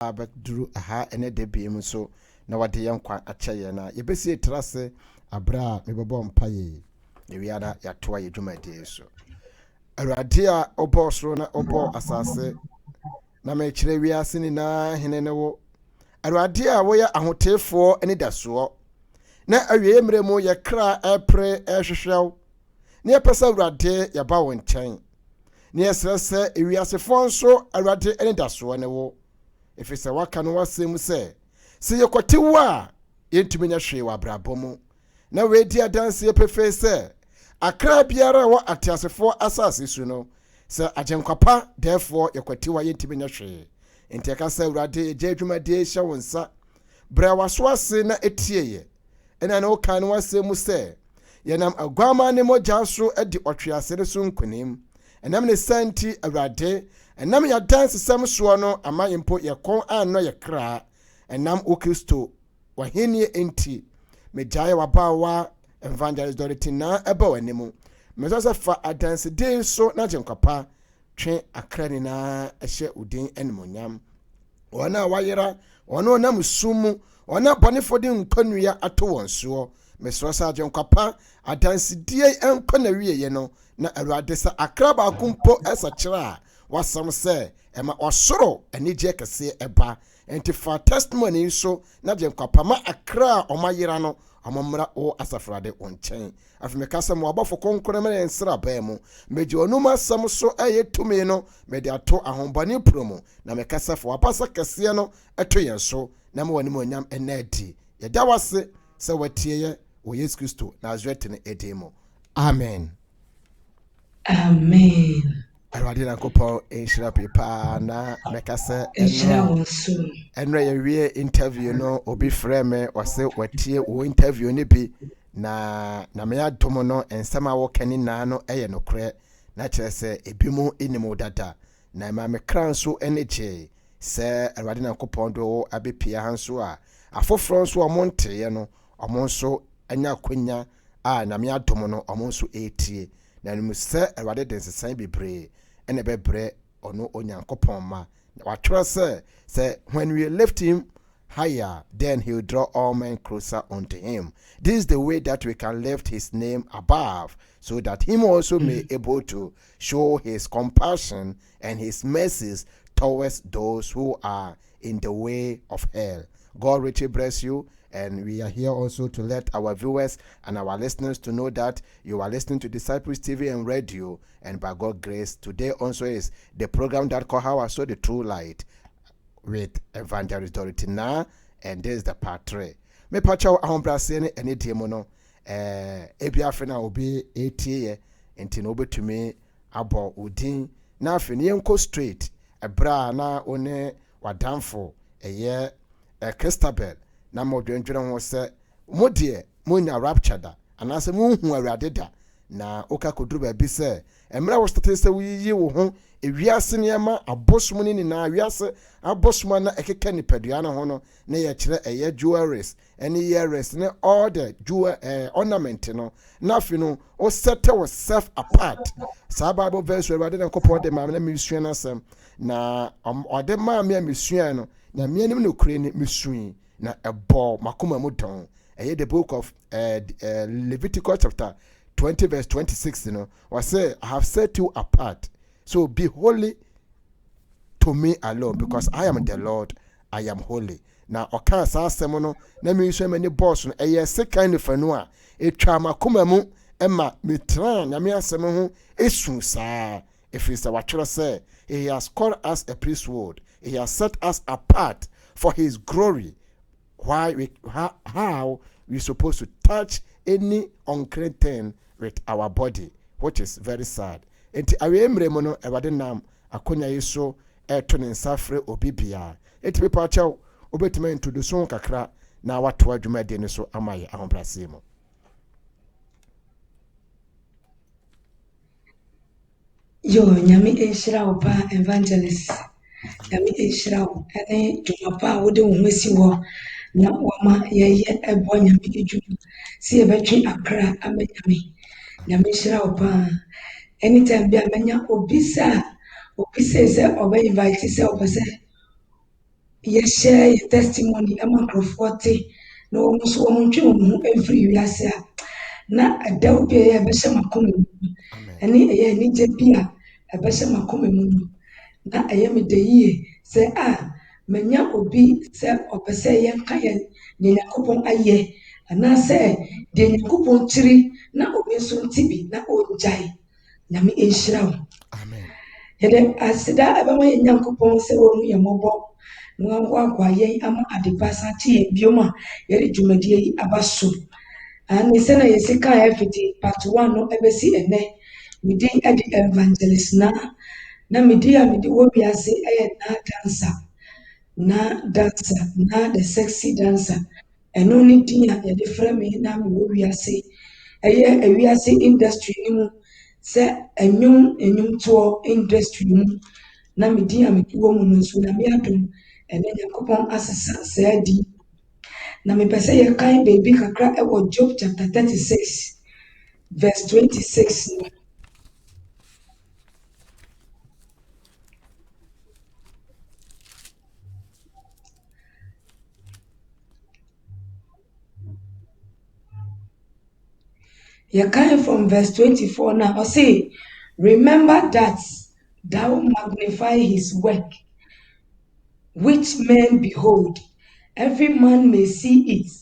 abɛduru aha ɛne de biem so na wade yɛn kwa akyɛ yɛn na yɛbɛsie trase abra mebɛbɔ mpaye ewiada yɛatoa yɛ dwumadie so Awurade a ɔbɔ soro na ɔbɔ asase na mekyerɛ wiase nyinaa hene ne wo Awurade a woyɛ ahoteefoɔ ne dasoɔ na awie mmerɛ mu yɛkra ɛpere ɛhwehwɛw na yɛpɛ sɛ Awurade yɛba wo nkyɛn na yɛsrɛ sɛ ewiasefoɔ nso Awurade ne dasoɔ ne wo ɛfiri sɛ waka no wasɛm sɛ sɛ yɛkɔte wo a yɛntumi nyɛ hwee wɔ abrabɔ mu na weedi adanseɛ pefee sɛ akra biara wɔ ateasefoɔ asase so no sɛ agyenkwapa dɛɛfoɔ yɛkɔte wo a yɛntumi nyɛ hwee nti ɛka sɛ Awurade yɛgya adwumadie hyɛ wo nsa brɛ waso ase na ɛtie yɛ ɛna na woka no wasɛm mu sɛ yɛnam aguama ne mogya so adi ɔtwease no so nkonim ɛnam ne sa nti Awurade ɛnam yɛadansesɛm soɔ no ama mpo yɛkɔn annɔ yɛ kraa ɛnam wo Kristo wahenie enti megyae wabaawa evangelist Dorothy na ɛba w'anim mesɛ sɛ fa adanseden so na gyenkwapa twe akra nyinaa ɛhyɛ udin animonyam wɔn a wayera wɔn a ɔnam sum mu wɔn a bɔnefo de nkonnua ato wɔn soɔ mesrɛ sɛ agyenkwapa adansedie ɛnkɔ na wieɛ no na Awurade sɛ akra baako mpo ɛsɛ kyerɛ a wasɛm sɛ ɛma ɔsoro anigye kɛseɛ ɛba enti fa testimony so na gyenkwapa ma akra a ɔmayera no ɔmommra wo asafrade wo nkyɛn afei meka sɛ ma wɔabɔfo kronkron ma yɛnsra baa mu megye ɔnom asɛm so ɛyɛ tumi no mede ato ahombɔne puro mu na meka sɛ fa wapasa kɛseɛ no ɛto yɛn so na ma wɔne mu onyam ɛna adi yɛda wase sɛ watie yɛ wɔ Yesu Kristo Nazareth ne ɛdin mu amen Amen. Awurade Nyankopɔn ɛnhyira pepaa na mɛka sɛ ɛnora yɛwie interview no obi frɛ me ɔse watie wo interview no bi na meyɛ adom no nsɛm a wɔka ne naa no ɛyɛ nokorɛ na kyerɛ sɛ ebi mu ɛnim wo dada na ɛma mekra nso ɛne gyee sɛ Awurade Nyankopɔn do wo abɛpia ha nso a afoforɔ nso ɔmo nteeɛ no ɔmo nso anya akonya a na meyɛ adom no ɔmo nso ɛtie na nim sɛ Awurade de nsesan bebree ɛna bɛbrɛ ɔno Onyankopɔn ma watwerɛ sɛ when we lift him higher then he will draw all men closer unto him. This is the way that we can lift his name above so that him also may able to show his compassion and his mercies towards those who are in the way of hell. God richly bless you. And we are here also to let our viewers and our listeners to know that you are listening to Disciples TV and radio. And by God's grace, today also is the program that called How I Saw the True Light with Evangelist Dorothy Na. And this is the part 3. Me pacha ahombrase any demono. Ebi afena obi 80 year. Enti no to me abo udin. Na afeni yenko straight. Ebra na one wadamfo. Eye Christabel. Na mo dwendwene ho sɛ mo de mo nya rapture da anase mo hu Awurade da na oka koduru ba bi sɛ emra wo state sɛ wiyi wo ho ewiase nneɛma abosom ne na wiase abosom na ekeka nipadua na ho no na yɛ kyerɛ ɛyɛ jewelries any earrings ne all the jewel ornament no na afi no o set yourself apart sa Bible verse Awurade na kopɔ de ma na misua na asɛm na ɔde ma me misua no na me anim no kure ne misua na ebo makoma mu don the book of Leviticus chapter 20 verse 26 was say I have set you apart so be holy to me alone because I am the Lord I am holy na oka sa asem no na me nso mani boss no second fanu a etwa makoma mu ema metran na me asem ho esu saa if it's our church say he has called us a priesthood he has set us apart for his glory. How we supposed to touch any unclean thing with our body, which is very sad. Enti awe emre mo no Awurade nam akonya yi so eto ne nsafre obi bia. Enti pe pa chaw obetuma introduce kakra na wato adwuma de ne so amaye ahombrase mo. Yo nyame enhyira wo pa evangelist. Nyame enhyira wo. Ene dwumapa wo de wo mesi wo. Na wama ye ebo nyame edwuma si ebetwe akra amanyame nyame hyira wo pa anytime bia manya obisa se obe invite se obese share your testimony ama nkurɔfoɔ te na wɔn nso wɔntwe wɔn ho mfiri wiase a na ɛda wo bi a ɛyɛ ɛbɛhyɛ m'akoma mu ɛne ɛyɛ anigye bi a ɛbɛhyɛ m'akoma mu no na ɛyɛ me dɛ yie sɛ manya obi sɛ ɔpɛ sɛ yɛnka yɛn deɛ Nyankopɔn ayɛ anaasɛ deɛ Nyankopɔn kyiri na obi nso nte bi na ɔngyae. Nyame nhyira wo. Yɛde aseda ɛbɛma yɛn Nyankopɔn sɛ wɔn yɛ mmɔbɔ na wɔaboaboa yɛn ama ade pa san te yɛn biom a yɛde dwumadie yi aba so. Ne sɛ na yɛsi kan ɛfiti part 1 no ɛbɛsi ɛnɛ. Me din ɛde Evangelist na me din a mede wɔ wiase ɛyɛ na the sexy dancer. Ɛno ne din a yɛde frɛ me na me wɔ wiase ɛyɛ ewiase industry no mu sɛ ɛnwomtoɔ industry mu na me din a mede wɔ mu no nso na me adom ɛne Nyankopɔn asesa saa di na mepɛ sɛ yɛkan baabi kakra ɛwɔ Job chapter 36 verse 26 no. Yɛkan from verse 24 now. I say, remember that thou magnify his work, which men behold. Every man may see it.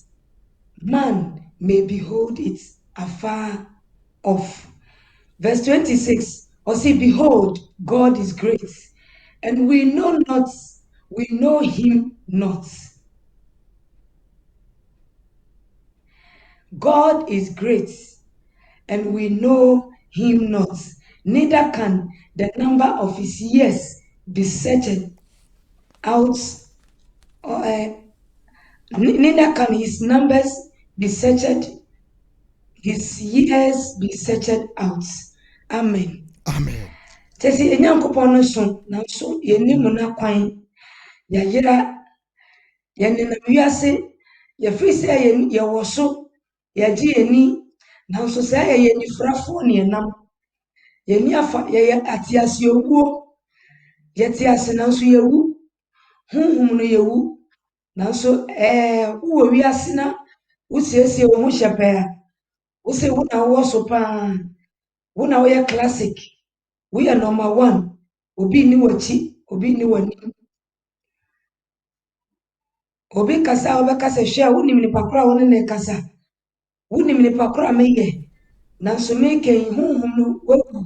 Man may behold it afar off. Verse 26, or say, behold, God is great, and we know him not. God is great, and we know him not. Neither can the number of his years be searched out, neither can his numbers be searched, his years be searched out. Amen. Amen. Tesi Enyankopɔn no so nanso yɛnim na kwan yɛyera yɛnenam wiase yɛfiri sɛ yɛwɔ so yɛgye yɛni nanso sɛ yɛyɛ nifurafoɔ ne yɛnam yɛni afa yɛyɛ atiase owuo yɛte ase nanso yɛwu honhom no yɛwu nanso wowɔ wiase na wosiesie wo ho hyɛ pɛɛ a wosɛ wo na wowɔ so paa wo na woyɛ classic woyɛ number 1 obi ni w'akyi obi ni w'anim obi kasa a wobɛkasa hwɛ a wonim nipa koro a wo ne ne kasa wonim nipa koro a meyɛ nanso mekɛn honhom no wagu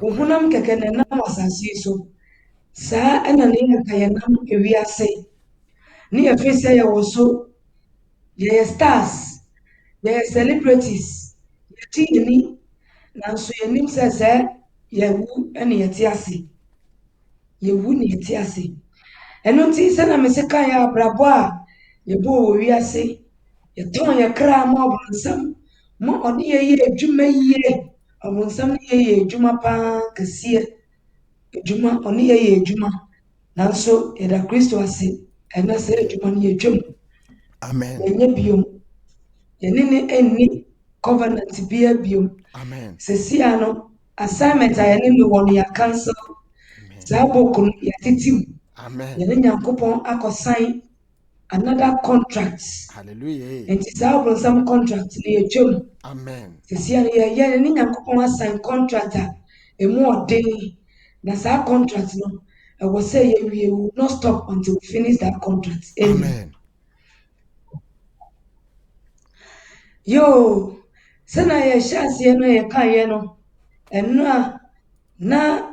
wo honam kɛkɛ na nam asase yi so saa ɛna ne yɛka yɛnam ewiase ne yɛfiri sɛ yɛwɔ so yɛyɛ stars yɛyɛ celebrities yɛte yɛni nanso yɛnim sɛ yɛwu ɛne yɛte ase yɛwu ne yɛte ase ɛno nti sɛ na mese ka yɛ abrabɔ a yɛbɔ wɔ wiase yɛtɔn yɛ kra ma ɔbonsam ma ɔne yɛyɛ adwuma yie ɔbonsam ne yɛyɛ adwuma paa kɛseɛ adwuma ɔne yɛyɛ adwuma nanso yɛda Kristo ase ɛna sɛ adwuma no yɛdwam amen yɛnyɛ biom yɛne ne ɛnni covenant bia biom amen sɛsia no assignment a yɛne ne wɔ no yɛacancel saa book no yɛatetim amen yɛne Nyankopɔn akɔsign another contract. Hallelujah. Nti saa ɔbonsam contract no yɛdwam Amen. sɛsia no yɛyɛ ne Nyankopɔn asign contract a ɛmu ɔden na saa contract no ɛwɔ sɛ yɛwie will not stop until we finish that contract. Amen. Yo sɛna yɛhyɛ aseɛ no yɛkaeɛ no ɛno a na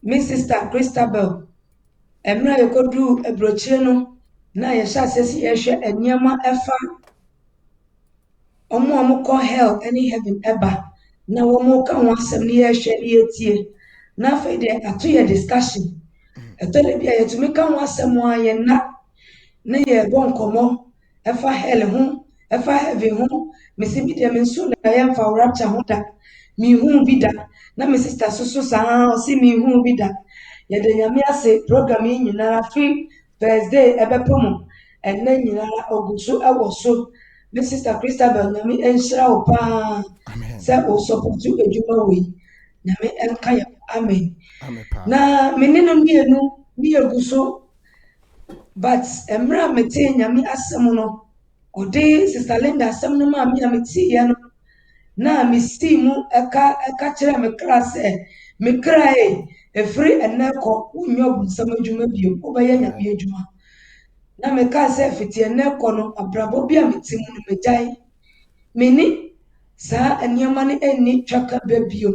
me sister Christabel ɛmmerɛ a yɛkɔduu aburokyire no na yɛhyɛ aseɛ sɛ yɛhwɛ nneɛma ɛfa ɔmo kɔ hell ɛne heaven ɛba na wɔn ka ho asɛm ne yɛhwɛ ne yɛtie na afei deɛ ato yɛ discussion ɛtɔ da bi a yɛtumi ka ho asɛm a yɛnna na yɛbɔ nkɔmmɔ ɛfa hell ho ɛfa heaven ho mesi bi deɛ me nso na yɛmfa rapture ho da mehu bi da na me sister so saa ɔsi mehu bi da yɛde nyame ase program yi nyinara free Thursday ɛbɛpɛ mu ɛnna nyinara ogu so ɛwɔ so me sister Christabel nyame ɛnhyira wo paa sɛ o support adwuma wɔ yi nyame ɛnka yɛ amen na me ne no mmienu ne yɛgu so but emra mete nyame asɛm no ɔde Sister Linda asɛm no ma me a mete ya no na mesi mu ɛka kyerɛ me kra sɛ me kra efiri ɛnɛ kɔ wonyɛ ɔbonsam adwuma bio wobɛyɛ nyame adwuma na meka sɛ fiti ɛnɛ kɔ no abrabɔ bi a mete mu no megyae meni saa nneɛma no ani twaka ba bio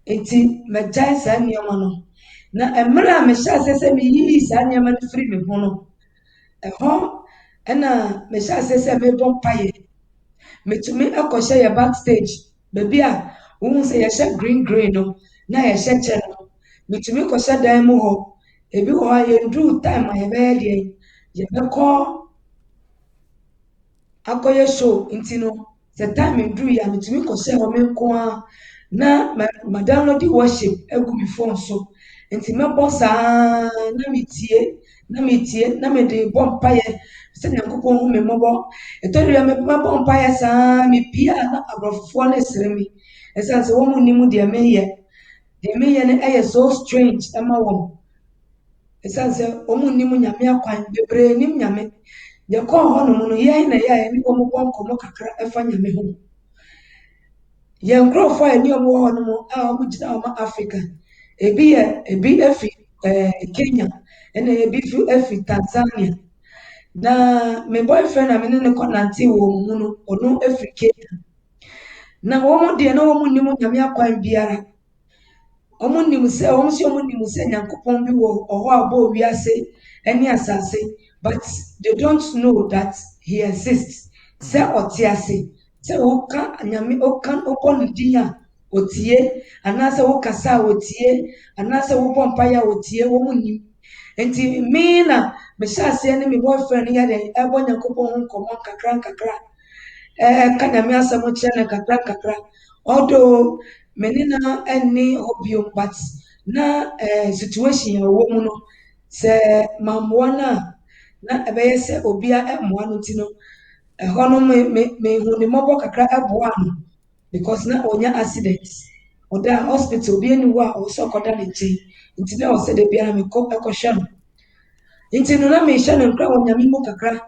enti megyae saa nneɛma no na emre a mehyɛ ase sɛ meyiyi saa nneɛma no firi me ho no ɛhɔ ɛna mehyɛ ase sɛ mebɔ mpaeɛ metumi akɔhyɛ yɛ backstage baabi a wohu sɛ yɛhyɛ green no na yɛhyɛ kyɛ no metumi kɔhyɛ dan mu hɔ ebi wɔ hɔ a yɛnduru time a yɛbɛyɛ deɛ yɛbɛkɔ akɔyɛ show nti no sɛ time nduru yɛ a metumi kɔhyɛ hɔ me nko a na ma download worship egu me phone so nti mɛbɔ saa na mede bɔ mpaeɛ sɛ Nyankopɔn hu me mmɔbɔ ɛtɔdua mɛbɔ mpaeɛ saa mepie a na aborɔfofoɔ no sere me ɛsiane sɛ wɔn nnim deɛ meyɛ no ɛyɛ so strange ɛma wɔn ɛsiane sɛ wɔn nnim nyame akwan bebree nim nyame yɛkɔɔ hɔnom no yɛn na yɛayɛ ne wɔn bɔ nkɔmmɔ kakra ɛfa nyame ho yɛn nkurɔfoɔ a yɛne wɔn wɔ hɔnom a wɔn gyina wɔn Africa ebi efi Kenya ɛna ebi efi Tanzania na me boyfriend a mene ne kɔnante wɔ mu no ɔno efi Kenya na wɔn deɛ na wɔn nim nyame akwan biara wɔn nim sɛ Nyankopɔn bi wɔ hɔ a ɔbɔ wiase ɛne asase but they don't know that he exists sɛ ɔte ase sɛ woka nyame wobɔ ne din a otie anaasɛ wokasa a otie anaasɛ wobɔ mpaeɛ a otie wɔn nim nti me na mehyɛ aseɛ ne me boyfriend yɛ de ɛbɔ Nyankopɔn ho nkɔmmɔ nkakra ka nyame asɛm kyerɛ no nkakra although mene na ɛne hɔ bio but na situation a wɔwɔ mu no sɛ mammoa no a na ɛbɛyɛ sɛ obia ɛmmoa no nti no ɛhɔ no mehu ne mmɔbɔ kakra ɛboa no because na ɔnya accident ɔda hospital bi ani hɔ a ɔwɔ sɛ ɔkɔda ne nkyɛn nti na ɔsɛ da biara ɛkɔhwɛ no nti no na mehyɛ no nkra wɔ nyame mu kakra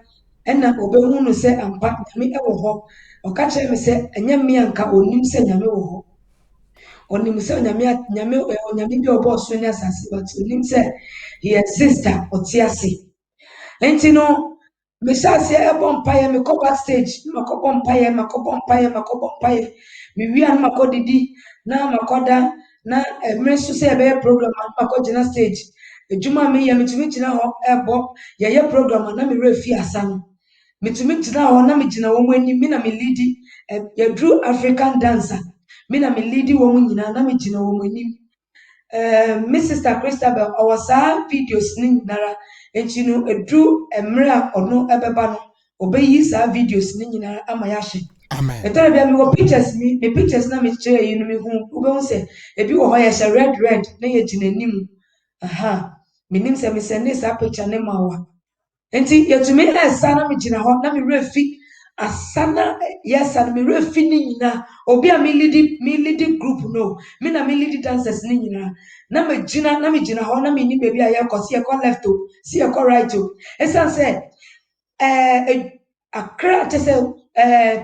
ɛna ɔbɛhu no sɛ ampa nyame ɛwɔ hɔ ɔka kyerɛ me sɛ ɛnyɛ me anka ɔnim sɛ nyame wɔ hɔ ɔnim sɛ onyame bi a ɔbɔ ɔsoro ne asase but ɔnim sɛ he exists a ɔte ase nti no mehyɛ aseɛ ɛbɔ mpaeɛ mekɔ backstage makɔbɔ mpaeɛ mewia no makɔdidi na makɔda na mmerɛ so sɛ yɛbɛyɛ program a makɔgyina stage adwuma a meyɛ metumi gyina hɔ ɛbɔ yɛyɛ program a na mewerɛ fi asa no metumi gyina hɔ na megyina wɔn anim me na melidi yɛduru African dance a me na melidi wɔn nyinaa na megyina wɔn anim me sister Christabel ɔwɔ saa videos ne nyinara nti no eduru mmerɛ a ɔno ɛbɛba no ɔbɛyi saa videos ne nyinara ama yɛahye ɛtɔrɔ bia mewɔ pictures me pictures na mekyerɛ yi no mehu wobɛhu sɛ ebi wɔ hɔ yɛhyɛ red na yɛgyina anim menim sɛ mesɛnde saa picture ne ma wa nti yɛtumi ɛsa na megyina hɔ na mewerɛ fi asa na yɛsa no mewerɛ fi ne nyinaa obi a melidi group no me na melidi dancers ne nyinaa na megyina hɔ na menni baabi a yɛkɔ si yɛkɔ left o si yɛkɔ right o ɛsiane sɛ akra kyɛ sɛ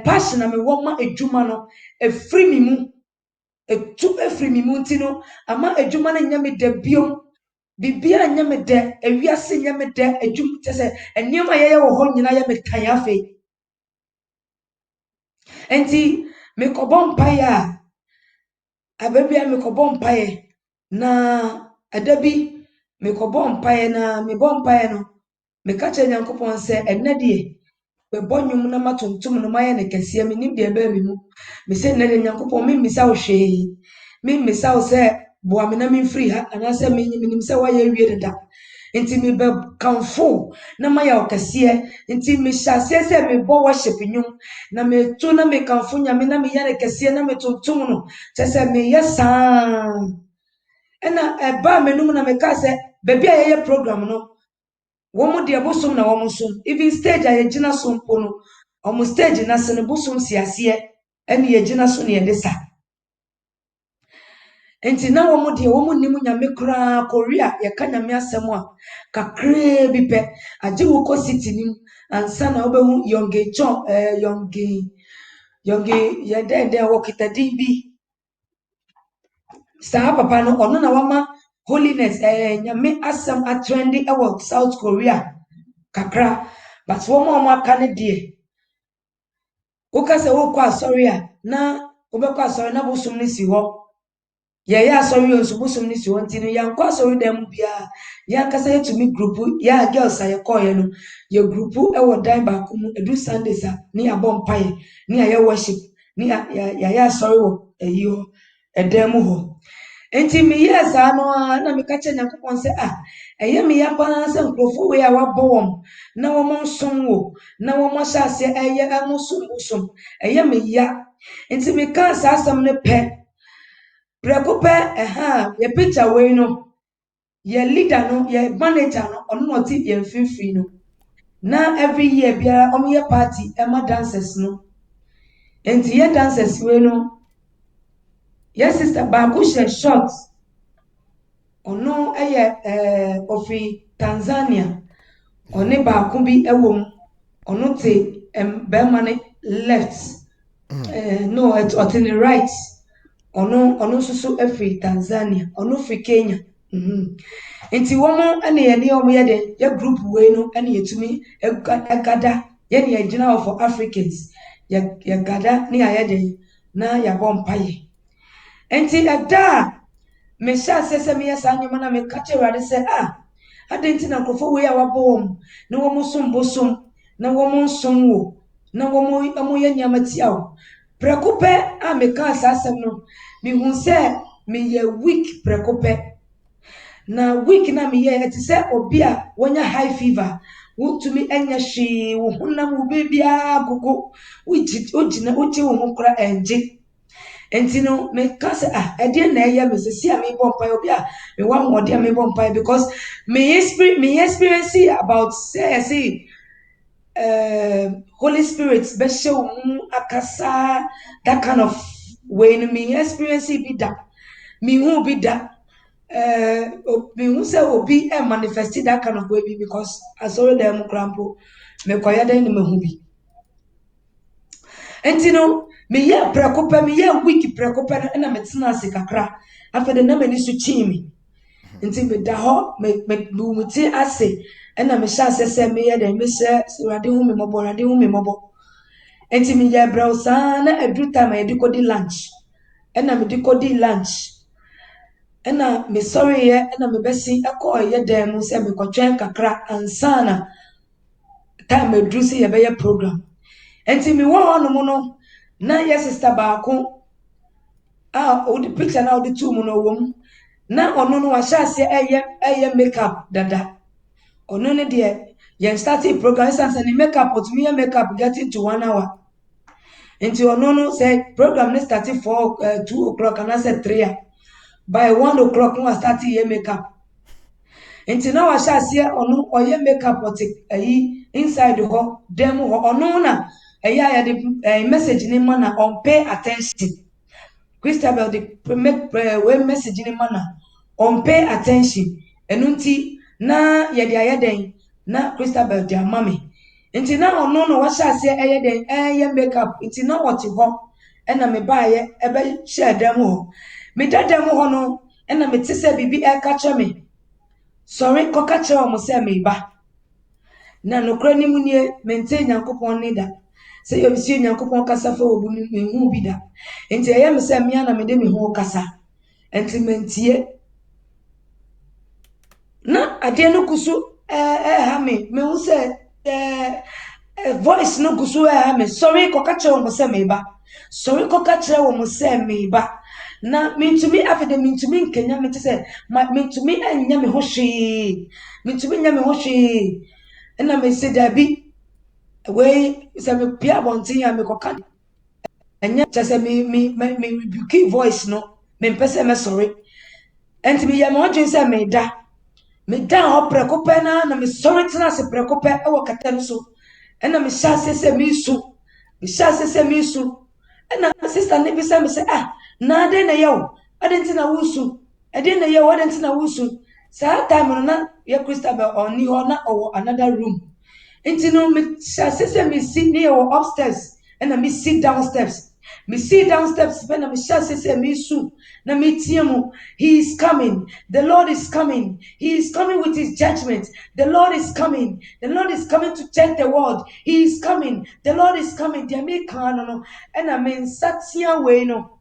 passion na mewɔ ma adwuma no ɛfiri me mu ɛfiri me mu nti no ama adwuma no nyɛ me da biom bibia nyɛ me dɛ ewiase nyɛ me dɛ adwum kyɛ sɛ nneɛma yɛyɛ wɔ hɔ nyinaa yɛ me kan afei nti mekɔbɔ mpaeɛ a ababia mekɔbɔ mpaeɛ na adabi mekɔbɔ mpaeɛ na mebɔ mpaeɛ no meka kyerɛ Nyankopɔn sɛ ɛnnɛ deɛ bɛbɔ nnwom na matontom no mayɛ ne kɛseɛ menim deɛ ɛbɛɛ me mu mesɛ nnɛ deɛ Nyankopɔn memmisa wo hwee memmisa wo sɛ boa me na memfiri ha anaasɛ menim sɛ woayɛ awie deda nti mebɛkamfo na mayɛ wo kɛseɛ nti mehyɛ aseɛ sɛ mebɔ worship nnwom na meto na mekamfo nyame na meyɛ ne kɛseɛ na metontom no kyɛ sɛ meyɛ saa ɛna ɛbaa m'anum na meka sɛ baabi a yɛyɛ program no wɔn deɛ bosom na wɔn som even stage a yɛgyina so mpo no wɔn stage n'ase no bosom si aseɛ ɛna yɛgyina so na yɛde sa enti na wo mo de wo mo nim nyame kura Korea ye ka nyame asem a kakra bi pe age wo ko city nim ansa na obehu Yonge John Yonge ye den wo kitadi bi sa papa no ono na wama holiness nyame asem a trendy e wo South Korea kakra but wo mo aka ne de wo ka se wo kwa sorry a na wo be kwa sorry na bo sum ni si ho ye ya sorry on so bo sum ni si ho ntino ya kwa sorry dem bia ya kasa yetumi group ya girls aye call ye no ye group e wo dan ba ko mu edu Sundays a ni abom paye ni aye worship ni ya sorry wo eyo edem ho enti me yes ano na me ka che Nyankopon se eye me ya pa se nkrofo we a wabo wom na wo nsom wo na wo sha se eye amusum eye me ya enti me ka sa asam ne pe preko pe ye picture we no ye leader no ye manager no ono no ti ye mfimfini no na every year bia ye party ma dancers no enti ye dancers we no yes sister ba ku short ono ofi Tanzania one ba ko bi ewom ono te be man left no it on the right ono susu efi Tanzania ono fi Kenya enti womo ene ye ne omo ye de ye group we no ene yetumi egada ye ne agina for Africans ye gada ne aye de na ya bompaye enti ada me sha se me yesa anyoma na me ka chewade se adenti na krofo we a wabom na wo musom bosom na wo musom wo na wo mo ye nyama tiawo prekope me ka asasem no me hu se me ye weak prekope na weak na me ye eti se obi a wonya high fever wotumi enya hwe wo honam wo bebia gogo ujina uti wo ho kra enje enti no me ka se ede na eye me se a me bompa obi a me wa mmode me bompa because me experience about say Holy Spirit be show akasa that kind of way no me experience be that me who be that me who say obi manifest that kind of way because I saw them crampo me kwaya den me hu bi enti no me ye prekopa me ye week prekopa na me tena ase kakra afede na me ni su chimi enti me da ho me muti ase na me sha ase me ye den me se rade hu me mobo enti me ye browsa na every time I dikodi lunch na me dikodi lunch na me sorry ye na me besi akọ ye dem mu se me kotwen kakra ansana time edrusi ye be ye program enti me wo hono no na ye sister baako o the picture na o the two mu no wom na ono no wa sha se eye makeup dada ono ne de ye starting program sense ni makeup but me makeup getting to 1 hour enti ono no say program ne starting for 2 o'clock and I said 3 by 1 o'clock no start ye makeup enti na wa sha se ono oye makeup but inside ho dem ho ono na ya the message ni man na on pay attention Christabel the make we message ni mana on pay attention enunti na ye de ayeden na Christabel de amame nti na ono no wa sha se ayeden ye makeup nti na wote ho na me baaye ebe share dem ho me dadam ho no na me tise bibi e ka che me sorry ko ka che o mo se me ba na no kra ni mu nie maintain Yankopon ni da se yo bisi Nyankopon kasa fa obu ni hu bi da enti eye me se me na me de me hu kasa enti mentie na ade no kusu ha me hu se voice no kusu ha me sorry ko ka che mo se me ba sorry ko ka che mo se me ba na mintumi afede mintumi nkenya me se mintumi anya me ho hwe mintumi nya me ho hwe na me se dabi we se me pia bontin ya me koka enya chese me rebuke voice no me pese me sorry enti me ya me odwen se me da ho prekope na me sorry tena se prekope e wo kata no so na me sha se me sha se me su na sister ne bi se me se na de na yo adentina wusu edin ye wadentina wusu sa time no na ye Christabel oni ho na owo another room no me say me sit near upstairs and me sit downstairs. Me sit downstairs when me say me su na me tiemu. He is coming. The Lord is coming. He is coming with his judgment. The Lord is coming. The Lord is coming to check the world. He is coming. The Lord is coming. There me kan no and I mean satia way no.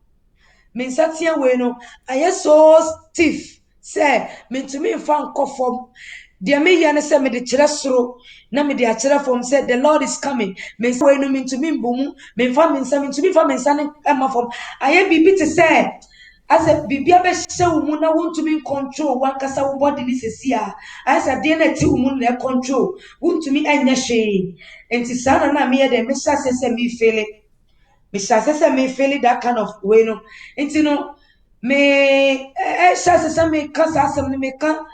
Me satia way no. I am so stiff. Say me to me fan kofom. Dear me yana say me the chirasro na me the achira from said the Lord is coming. Me say no mean to me boom me fa me say to me fa me say emma from aye bibi to say as a bibi abehye wo mu na won to me control wan kasa wo body ni sesia as a dey na ti wo mu na control won to me anya hwe enti sana na me dey me say me feel it. Me feel that kind of way no enti no me say me kasa asem ni me ka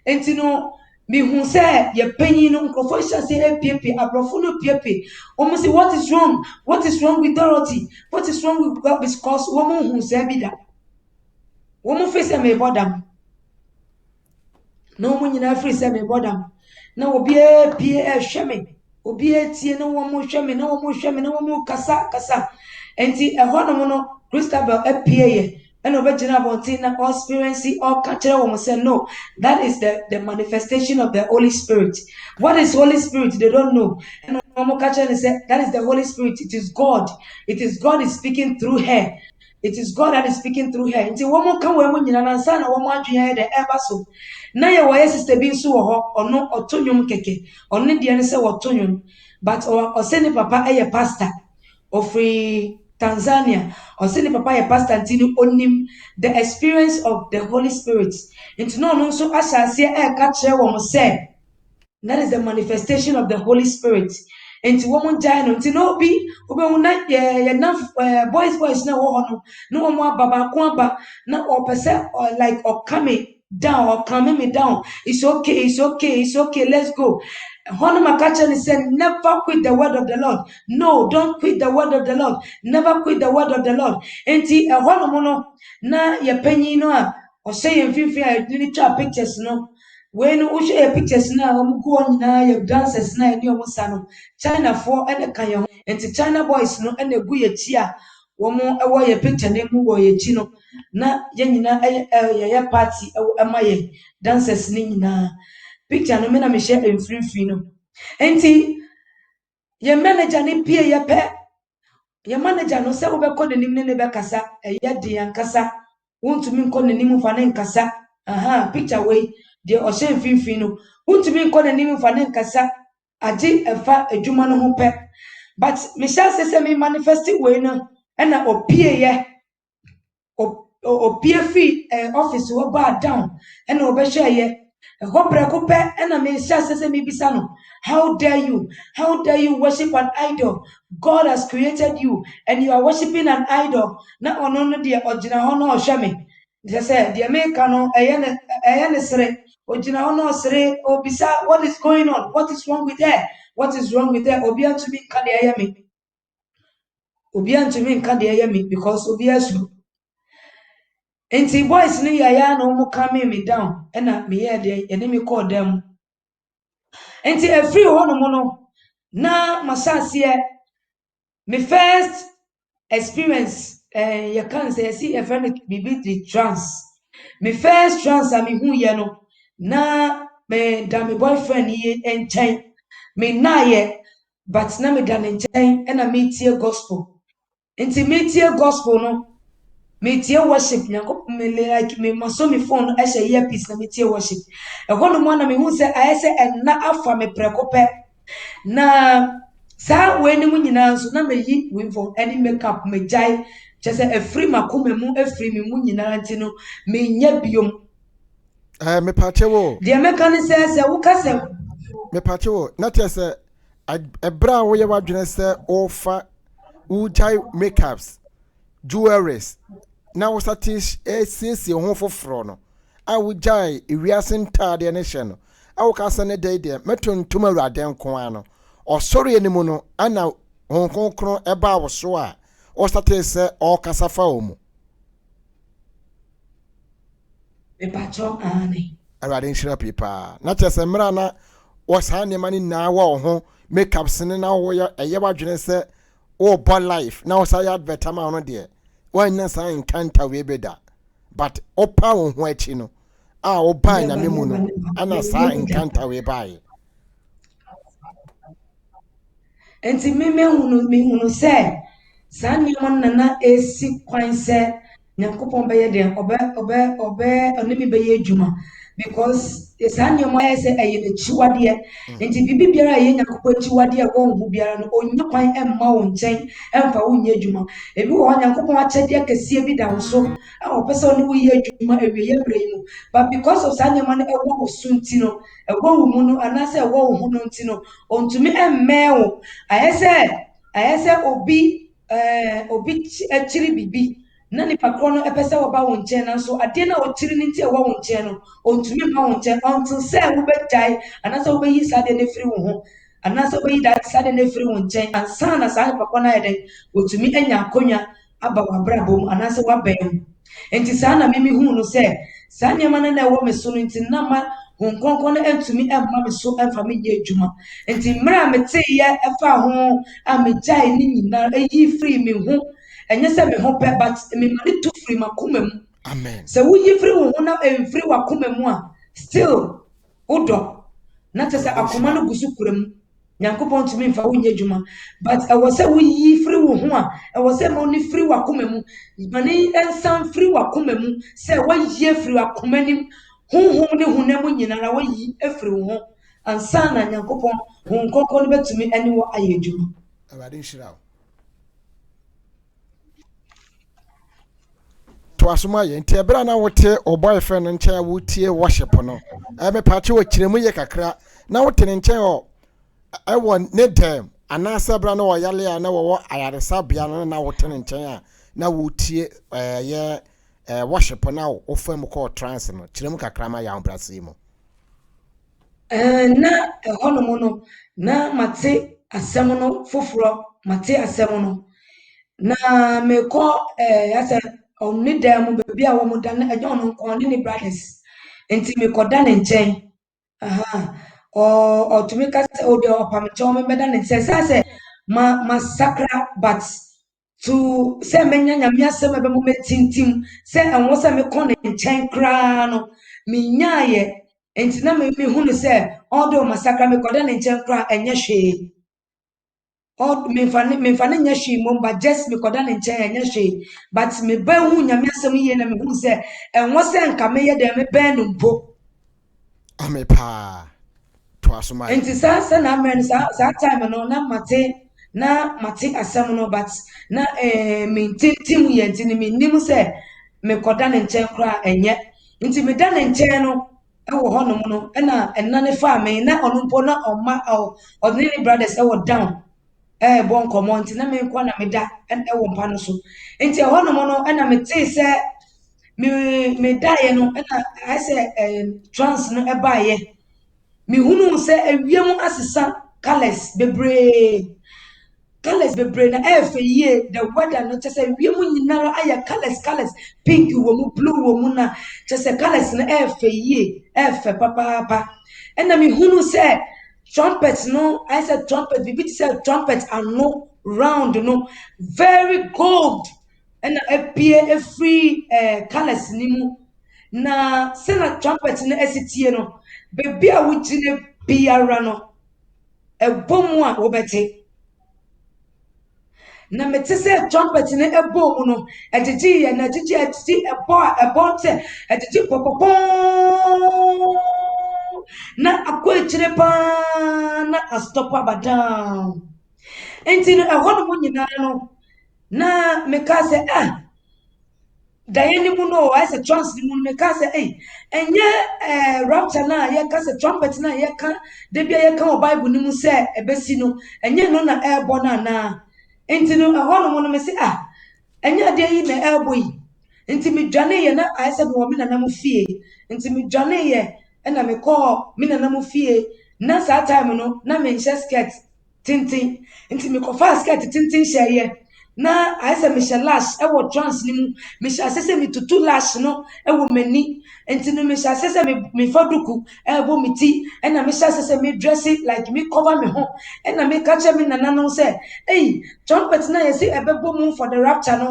enti no me hu say ye panyin no nkrofo say piepie abrofo no piepie omo say what is wrong with Dorothy, what is wrong with God, because woman hu say bi da woman face me bodam no mo nyina free say me bodam na obi pie hwe me obi tie na wo mo hwe me na wo mo hwe me na wo mo kasa enti ehọ no mo no Christabel pie ye and obegina bontin na experience or catch wo say no, that is the manifestation of the Holy Spirit. What is Holy Spirit? They don't know. And catch and say that is the Holy Spirit. It is God. It is God is speaking through her. It is God that is speaking through her. Nti woman kan we mun nyina nansa na woman adwen de eba so. Na ye wo sister bi nso wo ho ono otonyum keke. Ono de ne se wotonyum. But o send papa pastor of Tanzania or send papa ye pastor ntini onim the experience of the Holy Spirit. Nti no so asase catch wo say that is the manifestation of the Holy Spirit. Nti wo jai no nti no bi obe na ye na boys na wo no no mo ababa ko aba na o pese like or coming down or calming me down. It's okay, let's go. Honor Makachan said, never quit the word of the Lord. No, don't quit the word of the Lord. Never quit the word of the Lord. Enti hono na ye penny no or say in fifi little pictures no. When we show pictures now, go on now, your dancers now, and your son. China for and a canyon, and the China boys no and a good chia. One more away a picture name or ye chino. Na yenina a party, my dancers nina. Picture no mena me share in free no. Enti ye manager ni pie ye pe. Ye manager no se wobekọ de nim ne be kasa, ye de yankasa. Wontumi nkọ ne nim fa ne nkasa. Aha, picture way de o share in free no. Wontumi nkọ ne nim fa ne nkasa. Age efa adwuma no ho pe. But me shall say me manifest way no na opie ye. Opie free office wo ba down na obehwe ye. How dare you worship an idol? God has created you and you are worshiping an idol. Na ono no de ogina ho no ohweme. They say the American no eyene sere ogina ho no sere obisa what is going on? What is wrong with her? What is wrong with her? Obi antumi nka de eyeme. Obi antumi nka de eyeme because obi asu. Enti boys ni yaya na omo calm me down na me hear de enemy call them. Enti every one no na masase me first experience you can say see a friend be trans. Me first trans me hu ye no na me da me boyfriend ye enchen me na ye but na me da enchen na me tie gospel. Enti me tie gospel no me tie worship me like me maso me phone e share earpiece na me tie worship e hono mo na me hu say ayese enna afa me prekope na sa we ni mu nyina nso na me yi we phone any makeup me jai chese e free makoma mu e free me mu nyina nti no me nya biom me pache wo de meka ne se wo kase me pache wo na chese ebra wo ye wadwene se ofa wo jai makeups jewelries na wo satish since ho foforo no a wo jai ewiase ntade ne hye no a wo kasa ne dai de metontom awurade nko ano osori enimu no ana honkonkron eba wo so a o satish se o kasa fa o mu me patro ane awurade nhyira pipa na kyerɛ sɛ mmerɛ na wɔsaa nneɛma no nyinaa wɔ wo ho makeups ne na woyɛ ɛyɛ w'adwene sɛ wɔrebɔ life na wɔsa yɛ advert ama wo no deɛ woanya saa nkanta wei bɛda but wopa wo ho akyi no a wobaa nyame mu no ana saa nkanta wei baeɛ enti mehunu sɛ saa nneɛma no nana esi kwan sɛ nyankopɔn bɛyɛ deɛ ɔne me bɛyɛ adwuma because saa nneɛma ayɛ sɛ ɛyɛ n'akyiwadeɛ nti biribi biara a ɛyɛ nyankopɔn akyiwadeɛ a ɛwɔ wo ho biara no ɔnyɛ kwan ɛmma wo nkyɛn ɛmfa wo nyɛ adwuma ebi wɔ hɔ nyankopɔn akyɛdeɛ kɛseɛ bi da wo so a ɔpɛ sɛ ɔne wo yɛ adwuma awieyɛ berɛ yi mu but because of saa nneɛma no ɛwɔ wo so nti no ɛwɔ wo mu no anaasɛ ɛwɔ wo ho no nti no ɔntumi ɛmmɛɛ wo ayɛ sɛ obi akyiri biribi na nipa korɔ no ɛpɛ sɛ wɔba wo nkyɛn nanso adeɛ no a ɔkyiri no nti ɛwɔ wo nkyɛn no ɔntumi mma wo nkyɛn until sɛ wobɛgyae anaasɛ wobɛyi saa adeɛ no afiri wo ho anaasɛ wobɛyi saa adeɛ no afiri wo nkyɛn ansa na saa nipa korɔ no ayɛ dɛn wɔtumi anya akonnwa aba w'abrabɔ mu anaasɛ w'abɛn mu nti saa na mimi hu no sɛ saa nneɛma no na ɛwɔ me so no nti na ma Hon Kronkron no antumi amma me so ɛmfa me yɛ adwuma nti mmerɛ a meteyɛ ɛfa ho a megyae ne nyinaa ɛyi firi me ho ɛnyɛ sɛ me ho pɛ but me ma ne to firi m'akoma mu amen sɛ woyi firi wo ho na ɛmfiri w'akoma mu a still wodɔ na kyɛ sɛ akoma no gu so kura mu nyankopɔn ntumi mfa wo nyɛ adwuma but ɛwɔ sɛ woyi firi wo ho a ɛwɔ sɛ ma wo ne firi w'akoma mu ma ne ɛnsan firi w'akoma mu sɛ woayi firi w'akoma nim honhom ne honam nyinara wayi afiri wo ho ansa na nyankopɔn Hon Kronkron no bɛtumi ɛne wɔ ayɛ adwuma awurade nhyira wo to asoma yɛ nti ɛberɛ na wote o boyfriend no nkyɛn a wotie worship no mepakye wɔ kyerɛmu yɛ kakra na wote ne nkyɛn ɛwɔ ne dɛm anaasɛ berɛ na wɔyale a na wɔwɔ ayaresabea no na wote ne nkyɛn a na wotie yɛ worship na wofa mu kɔɔ trance no kyerɛmu kakra ma yɛ ahobrɛase mu na ɛhɔnom no na mate asɛm no foforɔ mate asɛm no na mekɔ asɛ ɔne dan mu baabi a wɔn da na ɛnyɛ ɔno nkɔn ne ne brothers nti mekɔda ne nkyɛn ɔtumi ka sɛ ɔde ɔpamkyɛw mɛda ne nkyɛn sɛ ma sakra but to sɛ menya nyame asɛm a ɛbɛma mɛtintim sɛ ɛnwɔ sɛ mekɔ ne nkyɛn koraa no menyaayɛ nti na mehu no sɛ ɔde ɔmasakra mekɔda ne nkyɛn koraa ɛnyɛ hwee memfa ne nyɛ hwee mmom but just mekɔda ne nkyɛn ɛnyɛ hwee but meba hu nyame asɛm yie na mehu sɛ ɛnwɔ sɛ nka meyɛ dɛ mebɛn no mpo ame paa to asoma nti saa sɛ na amɛ no saa time no na mate asɛm no but na mentintim yɛ nti ne mennim sɛ mekɔda ne nkyɛn koraa ɛnyɛ nti meda ne nkyɛn no ɛwɔ hɔnom no ɛna ɛna ne faa me na ɔno mpo na ɔde ne brothers ɛwɔ down ɛbɔ nkɔmmɔ nti na menkɔ na meda ɛwɔ mpa no so nti ɛhɔnom no ɛna metee sɛ medaeɛ no ɛna ayɛ sɛ trance no ɛbaeɛ mehunu sɛ awia mu asesa colors bebree na ɛfɛ yie the weather no kyɛ sɛ awia mu nyinara ayɛ colors pink wɔ mu blue wɔ mu na kyɛ sɛ colors no ɛfɛ yie ɛfɛ papaapa ɛna mehunu sɛ trumpet no ayɛ sɛ trumpet bibi te sɛ trumpet ano round no very gold ɛna apie efiri colors ni mu na sɛna trumpet no ɛsitie no beebi a wogyina biara no ɛbɔ mu a wobɛte na mete sɛ trumpet no ɛbɔ mu no ɛgyegye yɛ na ɛgyegye ɛbɔ sɛ ɛgyegye pɔpɔpɔn na akɔ akyire paa na astɔpɔ abadan nti no ɛhɔ no nyinaa no na meka sɛ daeɛ no mu no ayɛ sɛ trance no mu no meka sɛ ɛnyɛ rapture no a yɛka sɛ trumpet no a yɛka da bia yɛka wɔ bible no mu sɛ ɛbɛsi no ɛnyɛ no na ɛrebɔ no anaa nti no ɛhɔ no mu no me sɛ ɛnyɛ adeɛ yi na ɛrebɔ yi nti medwaneeɛ na ayɛ sɛ mewɔ me nanam fie nti medwaneeɛ ɛna mekɔɔ me nanam fie na saa time no na menhyɛ skirt tenten nti mekɔfaa skirt tenten hyɛeɛ na ayɛ sɛ mehyɛ lash ɛwɔ trans no mu mehyɛ ase sɛ metutu lash no ɛwɔ m'ani nti no mehyɛ ase sɛ mefa duku ɛbɔ me ti ɛna mehyɛ ase sɛ me dress like me cover me ho ɛna meka kyerɛ me nananom sɛ ei trumpet na yɛsi ɛbɛbɔ mu for the rapture na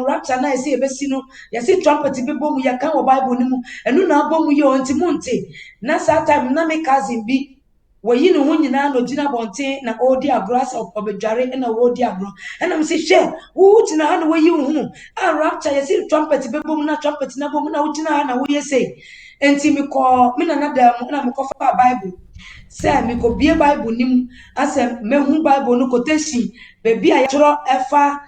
yɛsi ɛbɛsi no yɛsi trumpet bɛbɔ mu yɛka wɔ bible no mu ɛno na abɔ mu yɛ ɔnti mu nte na saa time na me cousin bi wɔyi ne ho nyinaa na ogyina bɔnten na ɔredi agorɔ asɛ ɔbɛdware na ɔredi agorɔ ɛna me sɛ hwɛ wo gyina ha na wɔyi wo ho a rapture yɛsi trumpet bɛbɔ mu na trumpet na bɔ mu na wogyina ha na woyɛ sei enti mekɔ me nana da mu na mekɔfa bible sɛ mekɔbie bible nim asɛ mehu bible no quotation baabi a yɛtwerɛ ɛfa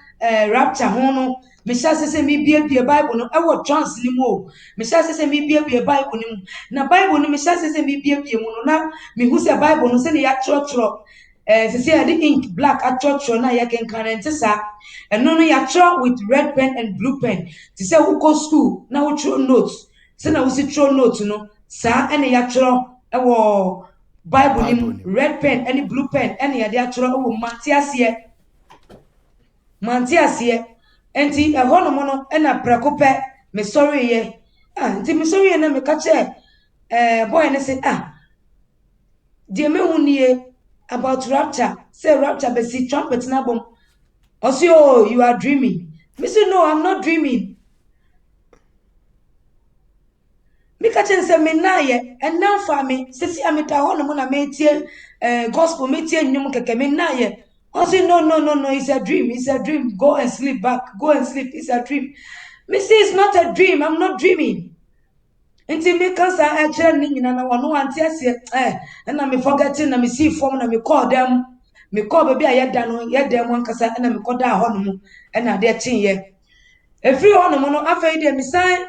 rapture ho no mehyɛ ase sɛ mebiebie bible no ɛwɔ trans no mu o mehyɛ ase sɛ mebiebie bible no mu na bible no mehyɛ ase sɛ mebiebie mu no na mehu sɛ bible no sɛne yɛatwerɛtwerɛ sisi yɛde ink black atwerɛtwerɛ na yɛkenkan no nte saa ɛno no yɛatwerɛ with red pen and blue pen te sɛ wokɔ school na wotwerɛ note sɛna wosi twerɛ note no saa ɛne yɛatwerɛ ɛwɔ bible no mu red pen ɛne blue pen ɛne yɛde atwerɛ ɛwɔ mante aseɛ enti ɛhɔ nom no ɛna prɛko pɛ mesɔreyɛ nti mesɔreyɛ na meka kyerɛ boy ne sɛ deɛ mehu nie about rapture say rapture bɛsi trumpet na bom ɔsi oh you are dreaming me say no I'm not dreaming meka kyerɛ sɛ me naayɛ ɛnam fa me sisi ameta hɔ nom na metie gospel metie nnwom kɛkɛ me naayɛ ɔsi no it's a dream go and sleep it's a dream me say it's not a dream I'm not dreaming nti me ka sa ɛkyerɛ ne nyina na wɔno ante ase ɛna me forgetting na me see form na me call them me call baby a yɛda no yɛda mu ankasa ɛna me kɔda hɔ no mu ɛna de kyenyɛ efiri hɔ no mu no afei de me san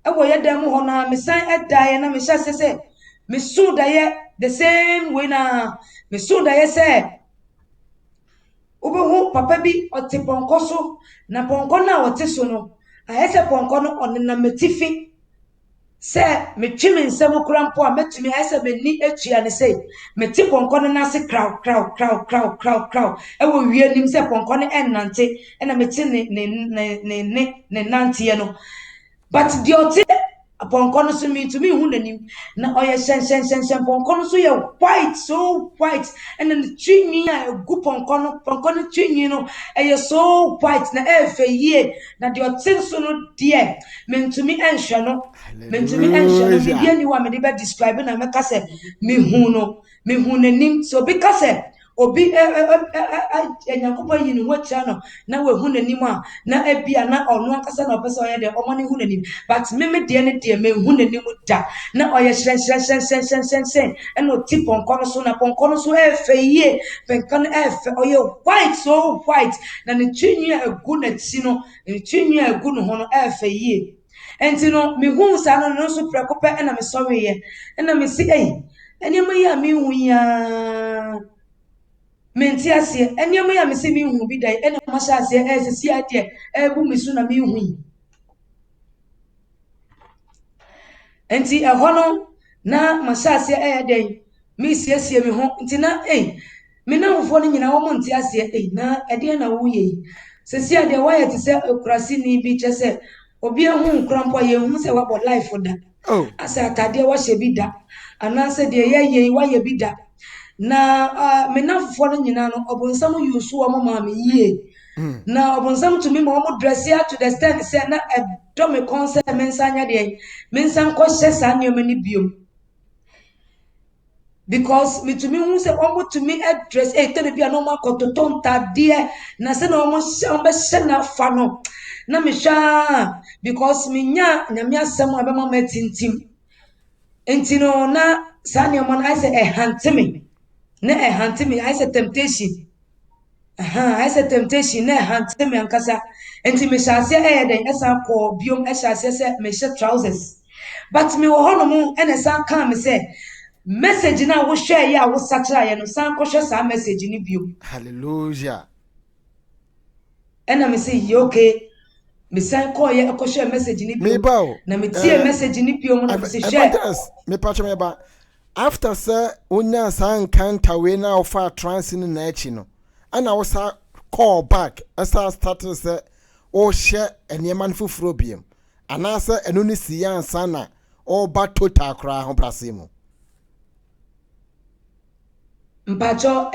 ɛwɔ yɛda mu hɔ na me san ɛda yɛ na me hyɛ sɛ me so da yɛ the same way na me so da yɛ sɛ wobɛhu papa bi ɔte pɔnkɔ so na pɔnkɔ na ɔte so no ayɛ sɛ pɔnkɔ no ɔnenam metifi sɛ metwe me nsɛm kora mpo a metumi ayɛ sɛ m'ani atua ne sɛ mete pɔnkɔ no n'ase kraw ɛwɔ wie nim sɛ pɔnkɔ no ɛnnante ɛna mete ne nanteɛ no but deɛ ɔte pɔnkɔ no so mentumi hu n'anim na ɔyɛ hyɛnhyɛnhyɛnhyɛn pɔnkɔ no so yɛ white so white ɛna ne tirinwi a egu pɔnkɔ no tirinwi no ɛyɛ so white na ɛfɛ yie na deɛ ɔte so no deɛ mentumi ɛnhwɛ no bibi ani wa me de be describe na me ka sɛ mehu n'anim so obi ka sɛ obi enyankopɔ yi ne ho kyerɛ no na wehu n'anim a na ebia na ɔno akasa na ɔpɛ sɛ ɔyɛ de ɔmo ne hu n'anim but me deɛ ne deɛ mehu n'anim da na ɔyɛ hyerɛnhyerɛnhyerɛnhyerɛnhyerɛn ɛna ɔti pɔnkɔ no so na pɔnkɔ no so ɛfɛ yie pɛnkɔ no ɛfɛ ɔyɛ white so white na ne tirinwi a egu n'akyi no ne tirinwi a egu ne ho no ɛfɛ yie enti no mehu saa no so prɛko pɛ ɛna mesɔreyɛ ɛna me si ɛnneɛma yi a mehu ya menti aseɛ ɛnneɛma yi a me si mehu bi da ɛna mahyɛ aseɛ ɛsisi adeɛ ɛbu me so na mehu yi enti ɛhɔ no na mahyɛ aseɛ ɛyɛ dɛn mesiesie me ho nti na me namfoɔ no nyinaa wɔn nte aseɛ na ɛdeɛ na woyɛ yi sisi adeɛ wɔyɛ te sɛ ekurasi ni bi kyɛ sɛ obi ehu nkrampo ye hu se wabɔ life da asa atade wɔhyɛ bi da anase de ye wɔyɛ bi da na menafofo no nyina no obonsam yusu wo mama me yie na obonsam to me ma wo dress ya to the stand say na do me concert me nsanya de me nsan ko hye sa nneoma ni biom because me to me hu se wo to me address tell bia no makototo ntade na se na wo hye na fa no na me hwa because me nya nyame asem abema matintim enti no na sa ne mo na say hanteme na hanteme I say temptation I say temptation na hanteme ankasa enti me hyase den esa ko biom hyase se me hye trousers but me wo hono mu ene san kan me say message na wo hwe ya wo sakra ye no san ko hwe sa message ni biom hallelujah ena me say okay me san call ye akɔhwɛ message ni bio na me tie message ni bio mo na me share me patch me ba after sir onya san kanta we na ofa trans ni na achi no ana wo sa call back asa start say o share enema no foforo biem anasa eno ni si ansa na o ba total kra ho prase mu mpacho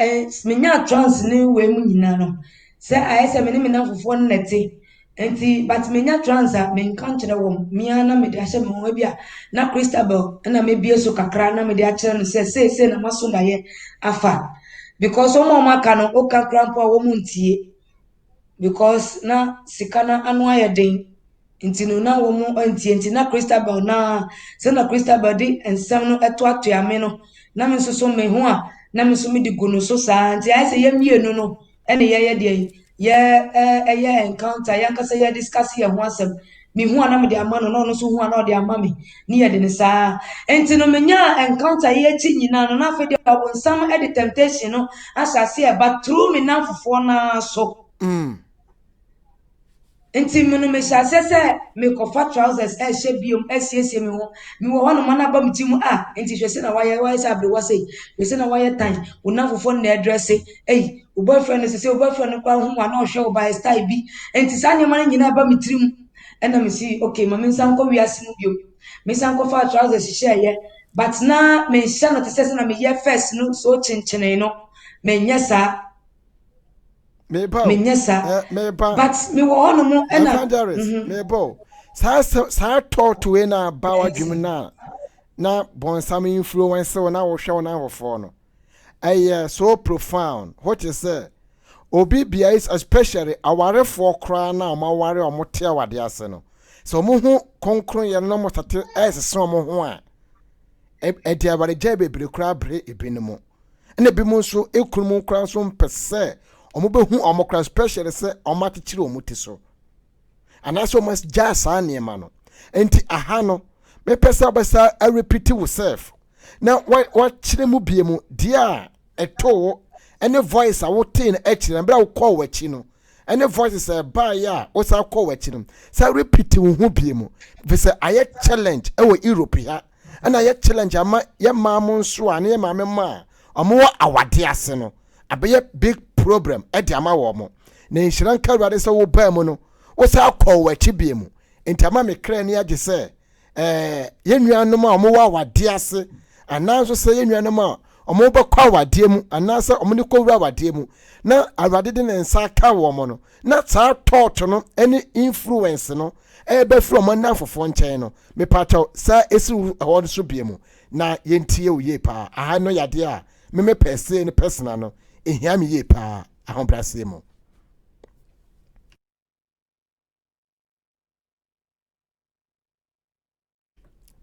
menya trans ni we mu nyina no se ayese me ni me na fofo nnete enti but menya trans a me nkan kire wo mia na me de ahye me ho bia na Christabel na me bie so kakra na me de akire no se na maso daye afa because omo maka no o kakra mpo a wo mu ntie because na sikana anu ayeden nti no na wo mu ntie nti na Christabel na se na Christabel di ensem no eto atoame no na me nso so me ho a na me so me di gunu so saa nti ai se yemienu no ene ye de ye encounter ya nkasa ye discuss ye ho asem me ho a na me de ama no no so ho a na de ama me ni ye de ne saa nti no menya encounter ye chi nyina no na fe de abonsam e de temptation no asase e ba through me na fofo na so nti meno me hyase se me kofa trousers e hye biom asiesie me ho me wo hono mana ba mtimu nti hwese na waye se abre wase hwese na waye tan unafofo na address wo boyfriend se wo boyfriend kwa ho ma na ohwe wo by style bi nti sa nyema nyina ba mtirim ena me si okay ma me nsan ko wiase mu biom me nsan ko fa trousers hye ye but na me hye no te se na me ye first no so chinchene no me nyesa menyesa but me wo hono mo ena evangelist mebo sa talk to na ba wadwum na bonsam influence na wo hwe na wo fo no so profound what you say obi bia is especially awarefo kra na amaware omote awade ase no so mo hu konkron ye no mo tate esese mo ho a dia bare ja bebre kra bre ebinimo ene bi mo so ekunu kra so mpese omo behu omo kra special se omo atechire omo ti so anaso mas just anema no enti aha no me pesa besa a repeat yourself now what chire mu bie mu dia eto any voice a wotin ekire bra wo call wachi no any voice say ba ya wo sa call wachi no sa repeat wo hu bie mu vese aye challenge e wo Europe ha ana aye challenge ama ye maamo nso a na ye maame ma omo awade ase no abeye big problem e di ama wo mo na nhyiran karuade se wo ba mu no wo sa call wachi bie mu enti ama me kra ni age se ye nuanom a omo wa awade ase ananso se ye nuanom a omo ba kwa awade mu ananso omo ni ko wura awade mu na awade de nsa ka wo mo no na ta thought no any influence no be from na fofo nchen no me pato sa esi ho so bie mu na yentie wo ye pa aha no yade a me pese ni personal no ehia me ye pa ahombrase mu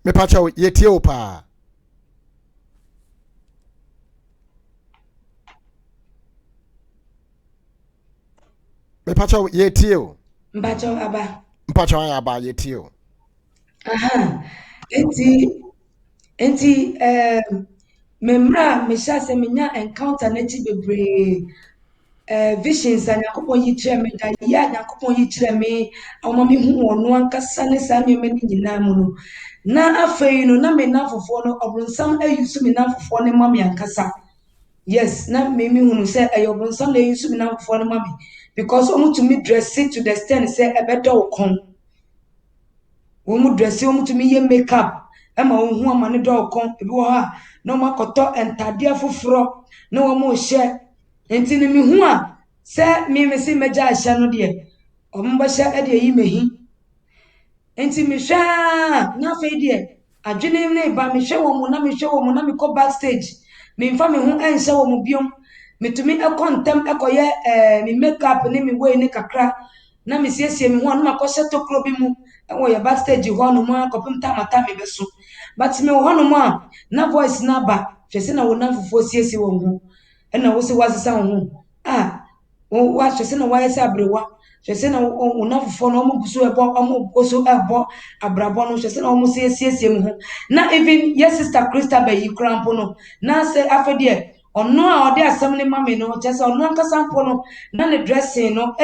me pato yetie wo pa me pato yetie wo mpacho aba yetie wo aha enti memra me sha se menya encounter na ti bebre visions and yakopon yi kire me da ya yakopon yi kire me awoma me hu ono ankasa ne sa me mani nyina mu no na afei no na me na fofo no obronsam ayusu me na fofo ne mami ankasa yes na me hu say ayobronsam na ayusu me na fofo ne mami because omu to me dress it to the stand say e better okon omu dress omu to me ye makeup ema ohu amane do okon ebi wo ha na omu akoto entade afoforo na omu hye enti ni mi hu a se mi si meja ahye no de omba hye e de yi mehi enti mi hwa na fe de adwene ne ba mi hwe wo mu na mi hwe wo mu na mi ko backstage mi mfa mi hu enhye wo mu biom mitumi ekontem ekoye mi makeup ne mi we ne kakra na mi siesie mi hu anu makɔhyɛ tokro bi mu wo ye backstage ho no mu akɔpem tamata mi beso but mi ho no mu a na voice na ba hwese na wo na fofo siesie wo hu ena wo se wasesa wo hu wo hwese na waye se abrewa hwese na wo na fofo no omo guso ebo omo goso ebo abrabo no hwese na omo siesie mu hu na even yes sister Christabel yi krampo no na se afede ono a ode asem ne mame no hwese ono ankasa mpo no na ne dressing no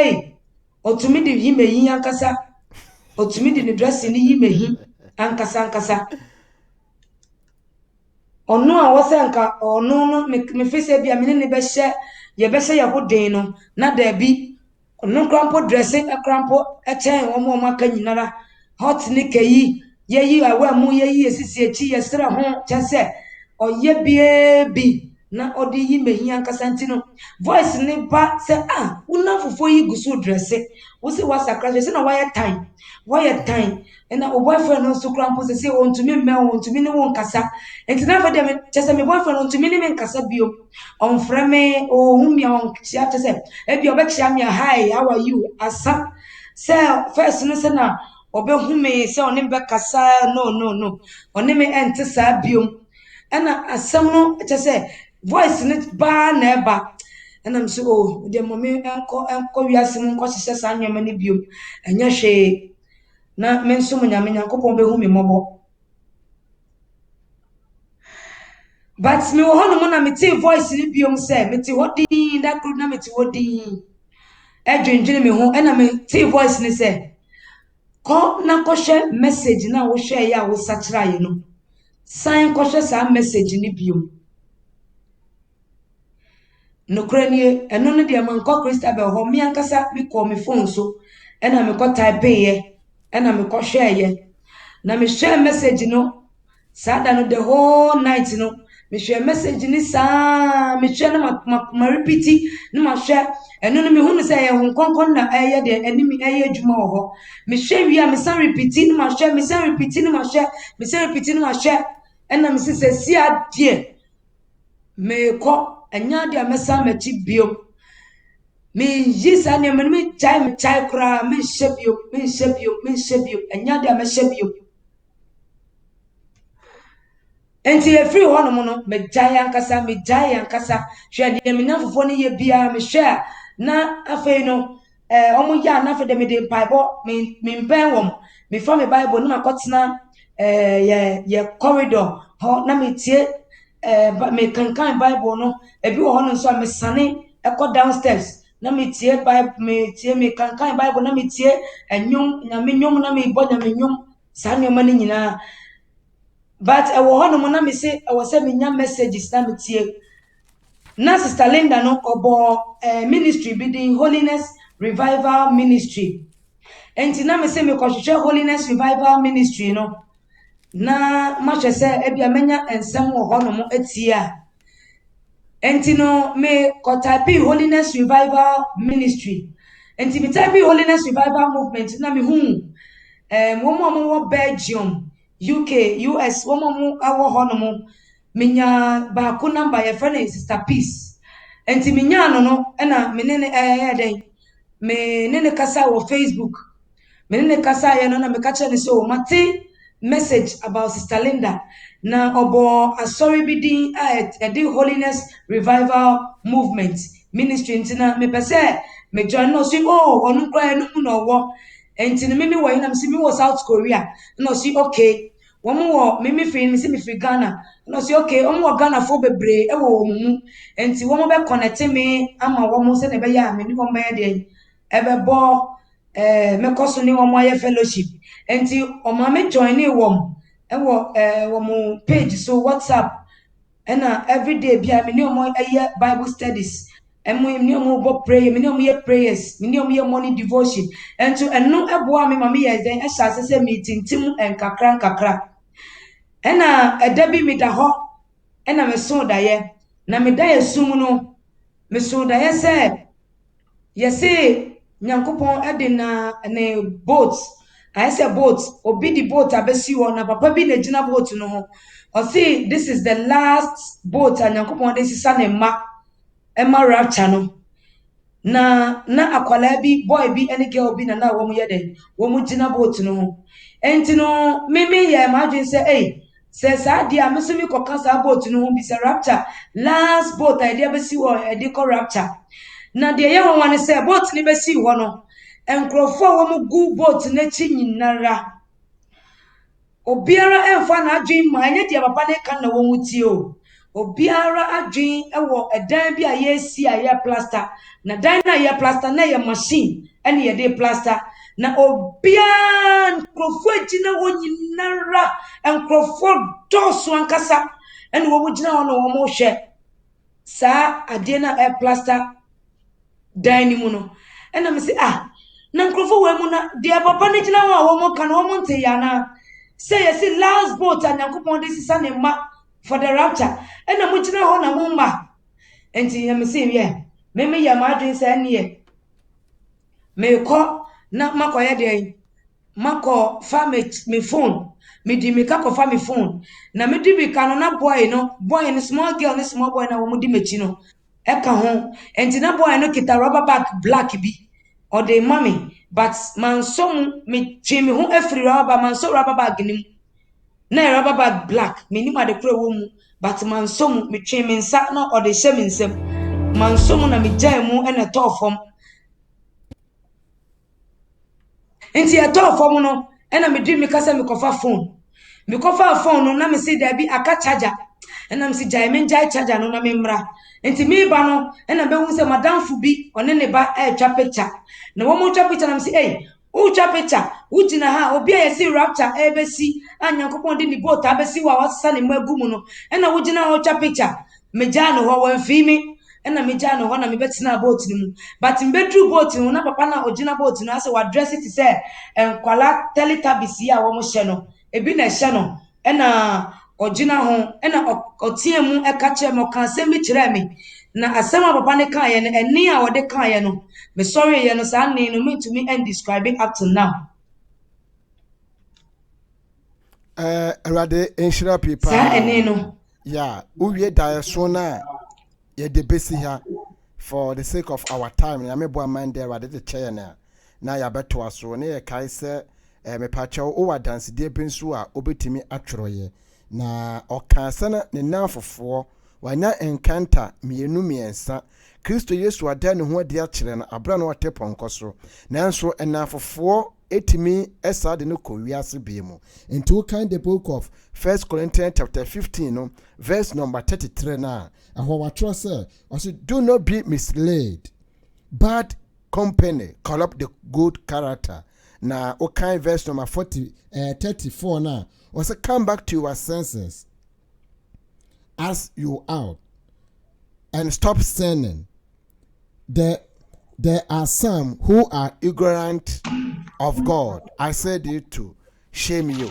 otumi di yi meyi ankasa otumi di ne dressing ni yi mehi ankasa ono a wo se nka ono no me fese bia me ne be hye ye be hye ye ho den no na da bi no crampo dressing a crampo a chain or more macanara hot nicky ye awa mu ye sisi chi yesra ho chase or ye baby na odi yi mehi ankasantino voice ne ba se una fofo yi gusu dresse wo se wasakra se na why time and our boyfriend no so crampo se on to me me on to me no won kasa enti na fa dem chese me boyfriend on to me me kasa bio on frame o humi on chia chese e bi obekya me hi how are you asa se first no se na obehume se on be kasa no on me ente sa bio ana asam no chese voice ne ba na eba and I'm so the moment enko wiase mu nko hyehyɛ saa nyama ne bio enya hwe na me nso mo nyame nyankopɔn behu me mmɔbɔ but me wo hono mo na me tie voice ni biom sɛ me tie hodin da kru na me tie hodin edwendwene me ho ɛna me tie voice ni sɛ kɔ na kɔhwɛ message na wo hwɛ ya wo sakra ye no san kɔhwɛ saa message ni biom no kranie ɛno no de man kɔ Christabel ho me ankasa me kɔ me phone so ɛna me kɔ type ye ɛna me kɔhwɛ ye na me share message no sada no the whole night no me share message ni sa me share na ma repeat na ma share eno no me hu no say ye hon konkon na eye de enimi eye adwuma wo ho me share wi a me san repeat na ma share me san repeat na ma share me san repeat na ma share ena me se si adie me ko enya de me san ma chi bio me yi sa ne me chai kra me share bio enya de me share bio enti e free ho no mo no me jai ankasa hwe de me nafofo ne ye bia me hwe na afei no omo ya na afei de me de bible me ben wom me fa me bible na makotena ye corridor ho na me tie me kankan bible no e bi ho no so me sane e ko downstairs na me tie bible me kankan bible na me tie enwom na me nwom na me bo na me nwom sa ne ma ne nyina but I will honor na me say I was send me messages na me tie na sister Linda no obo ministry be the Holiness Revival Ministry enti na me say me kohwehwe Holiness Revival Ministry no na ma hwe say e bia menya ensem wo hono mo atia enti no me ko type Holiness Revival Ministry enti me type Holiness Revival Movement na me hu mo Belgium UK, US, woman awo hono minya ba ko number ye friend sister Peace. Enti minya no na me ne den me ne kasa wo Facebook. Me ne kasa ye no na me ka che ne so mate message about sister Linda na obo asori bi din the Holiness Revival Movement ministry ntina me pese me join no so onu kra enu no wo enti ne me wo ina me si me wo South Korea no si okay womo wo me free me si me free Ghana no si okay womo wo Ghana fo bebre e wo mu enti womo be connect me ama womo se ne be ya me ni womo be de e be bo me koso ni womo aye fellowship enti oma me join ni wom e wo womo page so WhatsApp and everyday bia me ni omo aye Bible studies and me ni omo go pray me ni omo ye prayers me ni omo ye morning devotion and to eno eboa me mama ye den e sha se meeting tim en kakra and edabi me da ho and me so da ye na me da ye sum no me so da ye se ye se nyankopon e de na ne boat I say boat obi di boat abesi wo na papa bi na gina boat no ho o say this is the last boat and nyankopon de sisa ne ma rapture no na akwala bi boy bi any girl bi na wo mu ye den wo mu gina boat no ho enti no me ye ma dwen say say sa dia me so mi koka sa boat no ho bi say rapture last boat I dey besi wo e dey call rapture na de ye won wane say boat ni besi wo no enkrofo wo mu gu boat na chi nyinara obiara emfa na adwen ma anya de papa ne kan na wo mu tie o obiara adwen ewo edan bi a ye si a ye plaster na dan na ye plaster na ye machine ene ye de plaster na obiara enkrofo agina wo nyinara enkrofo doso ankasa ene wo mu gina wo no wo mu hwe sa ade na e plaster dan ni mu no and I'm say Nankrofo Wemuna, dear Papa Nichina, woman can woman Tayana. Say, I see last boat and Yankupon this is an ma for the rapture, and I'm witching on a mumma. And see him say, yeah, maybe your margin send ye. May call not Makoya day. Mako fa me phone. Me di me kako fa me phone. Na me di me kano na boy no. Boy no small girl no small boy na womu di mechi no. Eka ho. Enti na boy no kita rubber bag black bi. Or the mommy. But man so me twi me ho afri rubber man so rubber bag ni mu. Na rubber bag black. Me ni ma de kura wo mu. But man so me twi me nsa no or the she me nsem. Man so na me jai mu e na to fam. Nti eto fom no ena me di me kasa me kofa phone. Me kofa phone no na me say there be aka charger. Ena me say jai me jai charger no na me mra. Nti me ba no ena be hu say madam fu bi one ne ba e twa picture. Na wo mo twa picture na me say eh wo twa picture wo gina ha obi a yesi rapture e be si anyankopon di ni boat abesi wa wasesa ne magu mu no ena wo gina ho twa picture me ja no ho wan fi me ena me ja no ho na me betina boat ni mu but mbedru boat no na papa na ogina boat no ase wa dress it say enkwala teletabisi a wo mo hye no ebi na hye no ena ogina ho ena otie mu e ka kire mo kan se mi kire me na asem a papa ne kan ye no eni a wo de kan ye no me sorry ye no sa ni no me to me and describing up to now Erade enhira pipa sa eni no ya uwie dae so na ye de besi ha for the sake of our time na me bo amande erade de chair na ya beto aso ne ye kai se me pache o wa dance de bensu a obetimi atworoye na okanse na ne nanfofo wanya encounter mienu miensa Kristo Yesu ada ne ho ade akire na abra no wote ponkoso nanso enanfofo etimi esa de no kowiase biemu into wo kind the book of 1 Corinthians chapter 15 no verse number 33 na aho watro say also do not be misled. Bad company corrupt the good character. Na o kind verse number 34 na also come back to your senses as you are and stop sinning. There are some who are ignorant of God. I said it to shame you.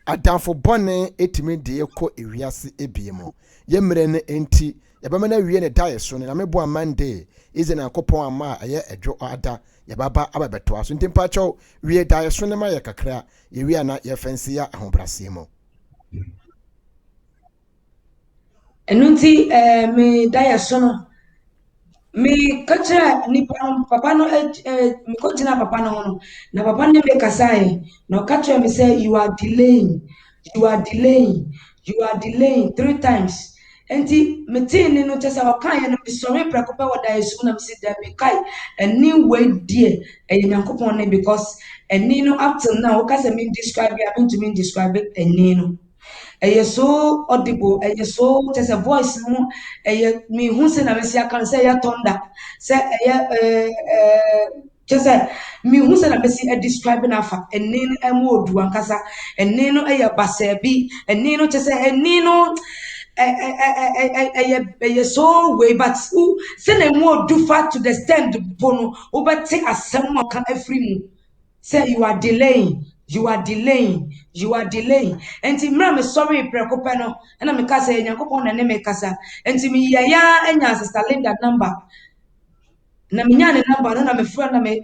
Adamfo bone etimi de ekọ ewiase ebiemo. Yemre ne enti yebama na wie ne dae so na mebo amande ize na akopon ama aye edwo ada yebaba ababeto aso ntimpa cho wie dae so ne ma ye kakra ye wie na ye fansi ya ahobrase mo. enunti me dae so no me kacha ni papa no me ko jina papa no na papa ne me kasae no kacha me say you are delaying 3 times enti me tin ni no tesa o kan ye no sorry prekopa wada yesu na me say that be kai any way dear e nyankopon ne because any no up till now o ka say me describe ya to me describe any no so audible so just a voice no me hu se na me sia kan say ya thunder say just me hu se na me sia describe na fa eni no emu odu ankasa eni no basabi eni no just eni no so way but who say na mu odu fa to the stand bono obete asem mo kan afri mu say you are delaying. And mra me sorry prekope no na me kasa yankopon na ne me kasa enti me ya enya sister Linda number na me nya ne number no na me friend na me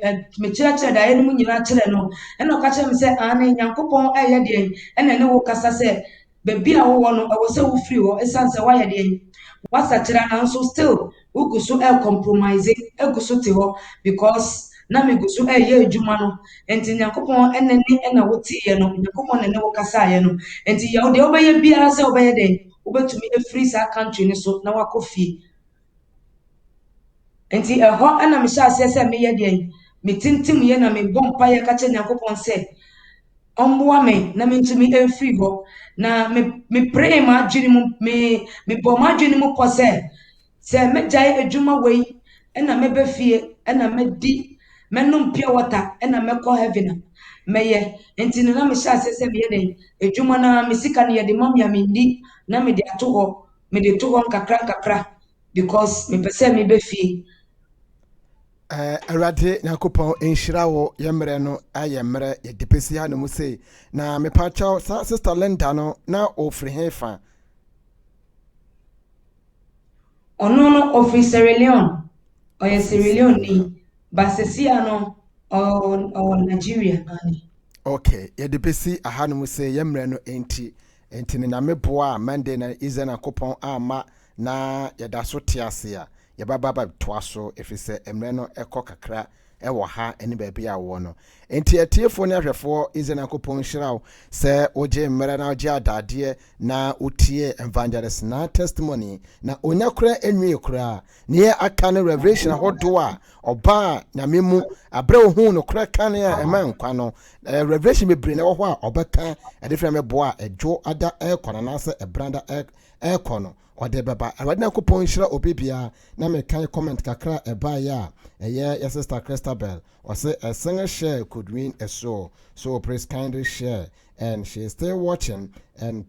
kira da enu nyina kire no na o ka kire me say an yankopon eye de na ne wo kasa say bebi a wo no e wo say wo free wo esanse wa ye de wasa kira na so still wo guso compromise guso te ho because na me guso ye adwuma no enti nyankopon enene na wotie ye no nyankopon nene wo kasa ye no enti ye de obeye biara se obeye de obetumi free sa country ni so na wakofie enti eho na me sha se me ye de me tintim ye na me bompa ye ka che nyankopon se omboa me na me ntumi free ho na me pray ma adwene mu me bo ma adwene mu ko se me jai adwuma wei na me ba fie na me di menum pure water na mekọ heaven meye enti na me sha se me ye den edwuma na me sika na ye de mam ya me ndi na me de ato ho me de to ho nkakra because me pese me be fie Awurade Nyankopɔn enhyira wo yɛmmerɛ no ayɛ mmerɛ yɛde pesi ha no mu sei na mepakyɛw sa sister Linda no na ofiri he fa no ofiri Sierra Leone ɔyɛ Sierra Leone ni basesia no Nigeria ani okay yɛde pesi aha no mu sei yɛmmerɛ no enti ne nyame boa Monday na Israel Nyankopɔn ama na yɛda so te ase a yɛbaba toa so efisɛ emre no ɛkɔ kakra ɛwɔ ha ɛne baabi a wɔ no enti atiefo ne ahwɛfo Israel Nyankopɔn hyiraw sɛ ogye mmerɛ na ogye adadeɛ na otie evangelist na testimony na onya kora enwie kora ne yɛ aka no revelation ahodo a ɔba nyame mu abrɛ ohu no kora kan a ɛma nkwa no revelation bebre na ɛwɔ hɔ a ɔbɛka ɛde frɛ me boa ɛdwo ada ɛkɔ na sɛ ɛbranda ɛkɔ no ɔde baba Awurade Nyankopɔn hyira obibia na mekan comment kakra ɛbaeɛ a ɛyɛ your sister Christabel ɔsɛ a singer share could win a soul, so please kindly share, and she is still watching. And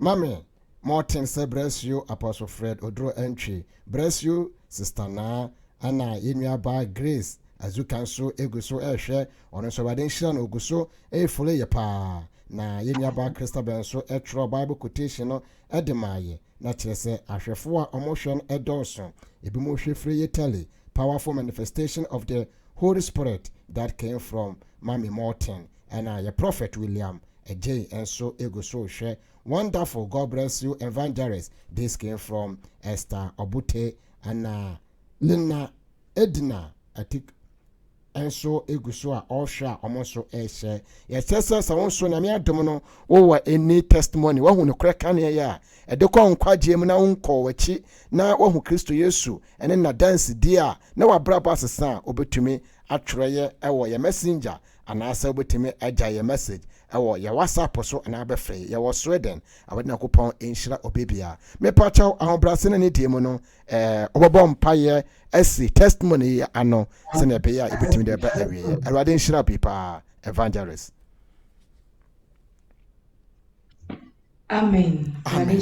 mommy Martin say bless you Apostle Fred Odro entry, bless you Sister Na Anna Yenya by Grace as you can so eguso share on so Awurade nhyira no oguso efule ye pa na Yenya by Christabel so etro Bible quotation no edemaye na kyerɛ sɛ ahwɛfo a ɔmohwɛ no ɛdɔɔso ebi mo hwɛ free yetale powerful manifestation of the Holy Spirit that came from Mami Morton and your prophet William J and so ego so share wonderful. God bless you evangelist. This came from Esther Obute and Lina Edna I think and so egusua osha omoso ehye yesesa sawonso na me adom no wo any testimony wo hu no kreka ne ya edekọ nkwaje mu na unko wachi na wo hu Kristo Yesu ene na dance dia na wabraba asesa obetumi atwereye ewo ye messenger anasa obetumi agya ye message ewo ye WhatsApp so na abefre ye wo Sweden Awurade Nyankopɔn enhyira obebia me pachaw ahobrase ne die mu no obobɔ mpaye asi testimony ano se na be ya ebetumi de ba awie Awurade enhyira pipa evangelist. Amen. Amen.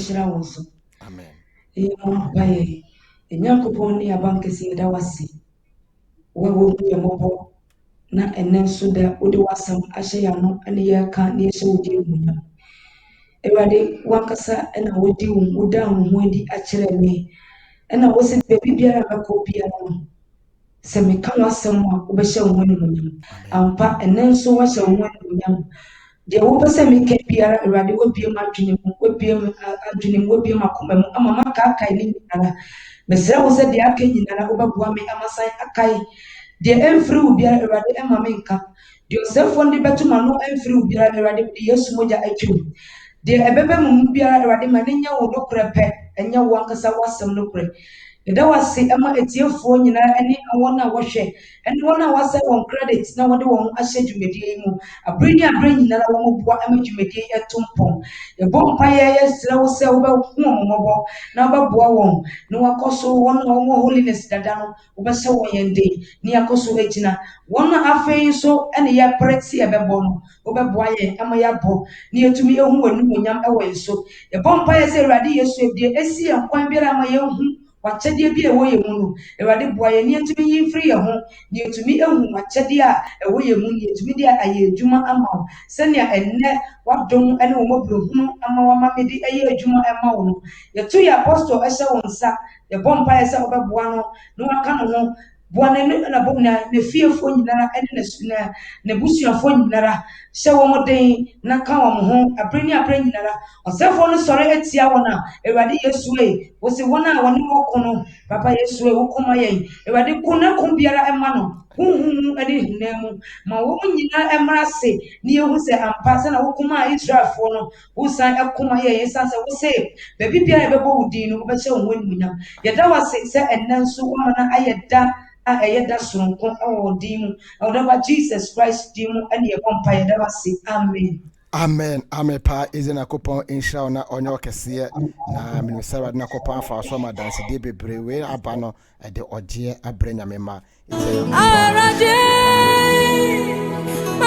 Amen. Mpaye Nyankopɔn ne abankesi da wasi wo yɛmɔbɔ na ɛnɛ nso da wode wasam ahyɛ yano ane yɛka ne yɛhyɛ wodi emunya Awurade wankasa ɛna wodi woda ho adi akyerɛ me ɛna wosi baabi biara bɛkɔ biara no sɛ meka wasam a wobɛhyɛ wo ho emunya ampa ɛnɛ nso wahyɛ wo ho emunya deɛ wopɛ sɛ meka biara Awurade wobie m adwene mu wobie m akoma mu ama maka ne nyinara mesrɛ wo sɛ deɛ aka nyinara wobɛboa me amasan akai deɛ ɛmfiri wo biara Awurade ɛma me nka deɛ ɔsɛfoɔ de bɛto ma no ɛmfiri wo biara Awurade de Yesu mogya atwam deɛ ɛbɛbɛ mu biara Awurade ma ne nya wo nokorɛ pɛ ɛnyɛ wo ankasa wasɛm nokorɛ yɛda wase ɛma etiefoɔ nyinaa ɛne wɔn a wɔhwɛ ɛne wɔn a wasɛ wɔn credit na wɔde wɔn ahyɛ dwumadie mu abere ne abere nyinaa wɔn boa ɛma dwumadie ɛto mpɔn yɛbɔ mpaeɛ yɛsrɛ wo sɛ wobɛhu wɔn mmɔbɔ na wobɛboa wɔn na wakɔ so wɔn a wɔn holiness dada no wobɛhyɛ wɔn yɛn den ne yakɔ so agyina wɔn a afei nso ɛne yɛpere si yɛbɛbɔ no wobɛboa yɛn ɛma yɛabɔ ne yɛtumi ehu wɔn animuonyam ɛwɔ yɛn so yɛbɔ mpaeɛ sɛ Awurade Yesu ebie esi yɛn kwan biara ama yɛhu wakyɛdeɛ bi a ɛwɔ yɛn mu no Awurade boa yɛn ne yɛtumi yi mfiri yɛn ho ne yɛtumi ehu wakyɛdeɛ a ɛwɔ yɛn mu ne yɛtumi de ayɛ adwuma ama wo sɛnea ɛnnɛ wadom ɛne wɔn mɔborɔhunu ama wama me de ɛyɛ adwuma ɛma wo no yɛto yɛ apostol ɛhyɛ wɔn nsa yɛbɔ mpaeɛ sɛ wobɛboa no na waka no ho boa na fiefoɔ nyinara ɛne na busuafoɔ nyinara hyɛ wɔn den na ka wɔn ho abere ne abere nyinara ɔsɛfoɔ no sɔre atia wɔn a Awurade Yesu wosi wɔn a wɔne wɔko no Papa Yesu wokoma yɛn Awurade ko na ko biara ɛma no huhu ɛne hinamu ma wɔn nyinaa ɛmra se ne yehu sɛ ampa sɛ na wokoma Israelfoɔ no wosan ɛkoma yɛn san sɛ wo se baabi biara ɛbɛbɔ wo din no wobɛhyɛ wɔn animuonyam yɛda wase sɛ ɛnɛ nso wɔn na ayɛ da a ɛyɛ da soronko ɛwɔ din mu ɛwɔ Jesus Christ din mu ɛne yɛbɔ mpa yɛda wase amen. Amen. Amen. Pa izina kupon insha na onyo kesiye na minister na kupon fa so ma dance de bebre we abano de oje abrenya mema.